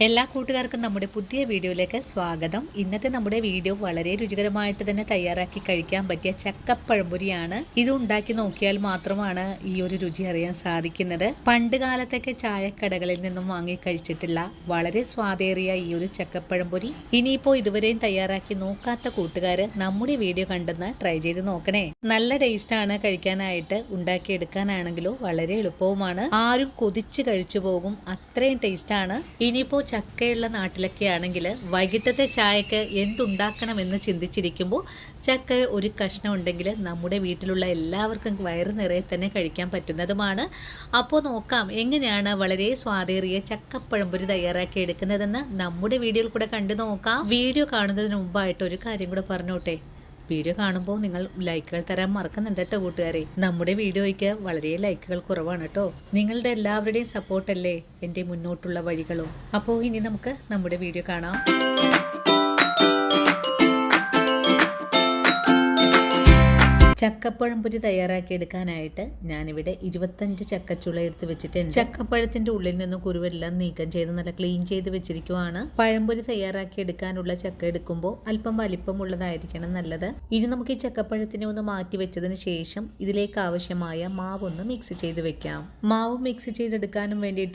എല്ലാ കൂട്ടുകാർക്കും നമ്മുടെ പുതിയ വീഡിയോയിലേക്ക് സ്വാഗതം. ഇന്നത്തെ നമ്മുടെ വീഡിയോ വളരെ രുചികരമായിട്ട് തന്നെ തയ്യാറാക്കി കഴിക്കാൻ പറ്റിയ ചക്കപ്പഴംപൊരിയാണ്. ഇത് ഉണ്ടാക്കി നോക്കിയാൽ മാത്രമാണ് ഈ ഒരു രുചി അറിയാൻ സാധിക്കുന്നത്. പണ്ട് കാലത്തൊക്കെ ചായക്കടകളിൽ നിന്നും വാങ്ങി കഴിച്ചിട്ടുള്ള വളരെ സ്വാദേറിയ ഈ ഒരു ചക്കപ്പഴംപൊരി ഇനിയിപ്പോൾ ഇതുവരെയും തയ്യാറാക്കി നോക്കാത്ത കൂട്ടുകാര് നമ്മുടെ വീഡിയോ കണ്ടെന്ന് ട്രൈ ചെയ്ത് നോക്കണേ. നല്ല ടേസ്റ്റാണ് കഴിക്കാനായിട്ട്. ഉണ്ടാക്കിയെടുക്കാനാണെങ്കിലോ വളരെ എളുപ്പവുമാണ്. ആരും കൊതിച്ച് കഴിച്ചു പോകും, അത്രയും ടേസ്റ്റാണ്. ഇനിയിപ്പോൾ ചക്കയുള്ള നാട്ടിലൊക്കെ ആണെങ്കിൽ വൈകിട്ടത്തെ ചായക്ക് എന്തുണ്ടാക്കണമെന്ന് ചിന്തിച്ചിരിക്കുമ്പോൾ ചക്ക ഒരു കഷ്ണം ഉണ്ടെങ്കിൽ നമ്മുടെ വീട്ടിലുള്ള എല്ലാവർക്കും വയറ് നിറയെ തന്നെ കഴിക്കാൻ പറ്റുന്നതുമാണ്. അപ്പോൾ നോക്കാം എങ്ങനെയാണ് വളരെ സ്വാദേറിയ ചക്കപ്പഴംപൊരി തയ്യാറാക്കി എടുക്കുന്നതെന്ന് നമ്മുടെ വീഡിയോയിൽ കൂടെ കണ്ടു നോക്കാം. വീഡിയോ കാണുന്നതിന് മുമ്പായിട്ട് ഒരു കാര്യം കൂടെ പറഞ്ഞോട്ടെ. വീഡിയോ കാണുമ്പോൾ നിങ്ങൾ ലൈക്കുകൾ തരാൻ മറക്കുന്നുണ്ട് കേട്ടോ കൂട്ടുകാരെ. നമ്മുടെ വീഡിയോയ്ക്ക് വളരെ ലൈക്കുകൾ കുറവാണ് കേട്ടോ. നിങ്ങളുടെ എല്ലാവരുടെയും സപ്പോർട്ടല്ലേ എൻ്റെ മുന്നോട്ടുള്ള വഴികളും. അപ്പോൾ ഇനി നമുക്ക് നമ്മുടെ വീഡിയോ കാണാം. ചക്കപ്പഴംപൊരി തയ്യാറാക്കിയെടുക്കാനായിട്ട് ഞാനിവിടെ 25 ചക്കച്ചുള എടുത്ത് വെച്ചിട്ടുണ്ട്. ചക്കപ്പഴത്തിന്റെ ഉള്ളിൽ നിന്നും കുരുവെല്ലാം നീക്കം ചെയ്ത് നല്ല ക്ലീൻ ചെയ്ത് വെച്ചിരിക്കുവാണ്. പഴംപൊരി തയ്യാറാക്കി എടുക്കാനുള്ള ചക്ക എടുക്കുമ്പോൾ അല്പം വലിപ്പമുള്ളതായിരിക്കണം നല്ലത്. ഇനി നമുക്ക് ഈ ചക്കപ്പഴത്തിനെ ഒന്ന് മാറ്റി വെച്ചതിന് ശേഷം ഇതിലേക്ക് ആവശ്യമായ മാവൊന്ന് മിക്സ് ചെയ്ത് വെക്കാം. മാവ് മിക്സ് ചെയ്തെടുക്കാനും വേണ്ടിയിട്ട്